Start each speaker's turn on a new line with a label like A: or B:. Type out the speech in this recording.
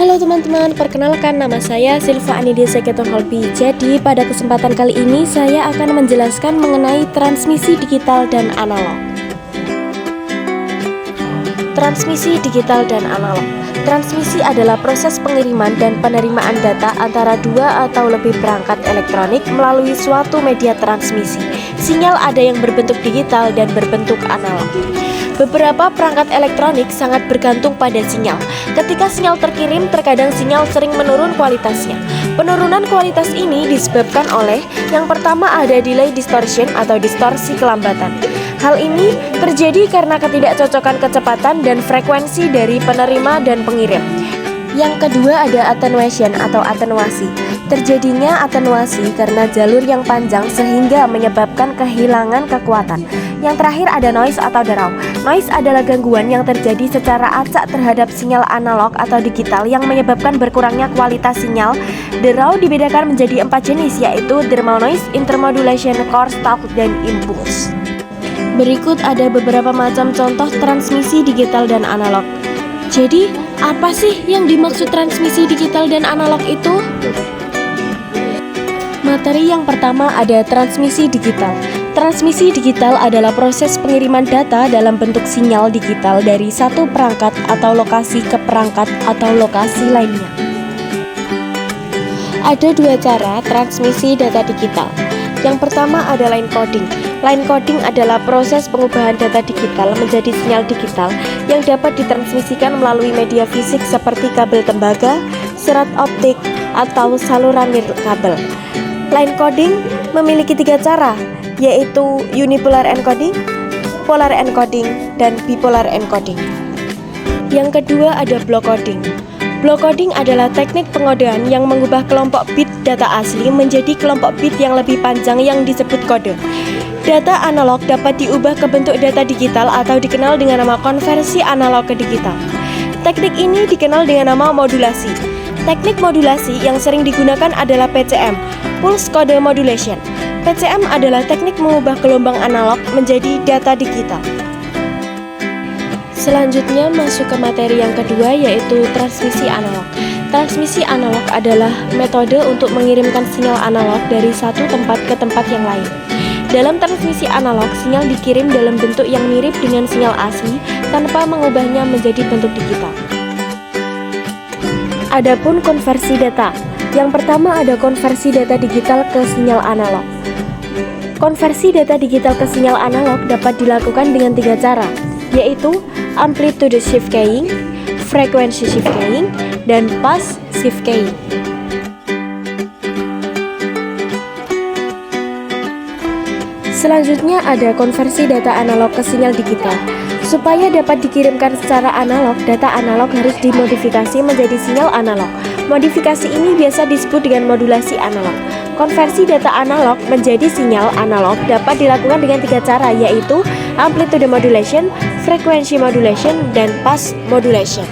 A: Halo teman-teman, perkenalkan nama saya Silva Anidia Seketon Holbi. Jadi pada kesempatan kali ini saya akan menjelaskan mengenai transmisi digital dan analog. Transmisi digital dan analog. Transmisi adalah proses pengiriman dan penerimaan data antara dua atau lebih perangkat elektronik melalui suatu media transmisi. Sinyal ada yang berbentuk digital dan berbentuk analog. Beberapa perangkat elektronik sangat bergantung pada sinyal. Ketika sinyal terkirim, terkadang sinyal sering menurun kualitasnya. Penurunan kualitas ini disebabkan oleh yang pertama ada delay distortion atau distorsi kelambatan. Hal ini terjadi karena ketidakcocokan kecepatan dan frekuensi dari penerima dan pengirim. Yang kedua ada attenuation atau atenuasi. Terjadinya atenuasi karena jalur yang panjang sehingga menyebabkan kehilangan kekuatan. Yang terakhir ada noise atau derau. Noise adalah gangguan yang terjadi secara acak terhadap sinyal analog atau digital yang menyebabkan berkurangnya kualitas sinyal. Derau dibedakan menjadi 4 jenis, yaitu thermal noise, intermodulation, coarse talk, dan impulse. Berikut ada beberapa macam contoh transmisi digital dan analog. Jadi, apa sih yang dimaksud transmisi digital dan analog itu? Materi yang pertama ada transmisi digital. Transmisi digital adalah proses pengiriman data dalam bentuk sinyal digital dari satu perangkat atau lokasi ke perangkat atau lokasi lainnya. Ada dua cara transmisi data digital. Yang pertama ada line coding. Line coding adalah proses pengubahan data digital menjadi sinyal digital yang dapat ditransmisikan melalui media fisik seperti kabel tembaga, serat optik, atau saluran nirkabel. Line coding memiliki 3 cara, yaitu unipolar encoding, polar encoding, dan bipolar encoding. Yang kedua ada block coding. Block coding adalah teknik pengodean yang mengubah kelompok bit data asli menjadi kelompok bit yang lebih panjang yang disebut kode. Data analog dapat diubah ke bentuk data digital atau dikenal dengan nama konversi analog ke digital. Teknik ini dikenal dengan nama modulasi. Teknik modulasi yang sering digunakan adalah PCM, Pulse Code Modulation. PCM adalah teknik mengubah gelombang analog menjadi data digital. Selanjutnya masuk ke materi yang kedua, yaitu transmisi analog. Transmisi analog adalah metode untuk mengirimkan sinyal analog dari satu tempat ke tempat yang lain. Dalam transmisi analog, sinyal dikirim dalam bentuk yang mirip dengan sinyal asli tanpa mengubahnya menjadi bentuk digital. Adapun konversi data. Yang pertama ada konversi data digital ke sinyal analog. Konversi data digital ke sinyal analog dapat dilakukan dengan 3 cara, yaitu amplitude shift keying, frequency shift keying, dan phase shift keying. Selanjutnya ada konversi data analog ke sinyal digital. Supaya dapat dikirimkan secara analog, data analog harus dimodifikasi menjadi sinyal analog. Modifikasi ini biasa disebut dengan modulasi analog. Konversi data analog menjadi sinyal analog dapat dilakukan dengan 3 cara, yaitu amplitude modulation, frequency modulation, dan phase modulation.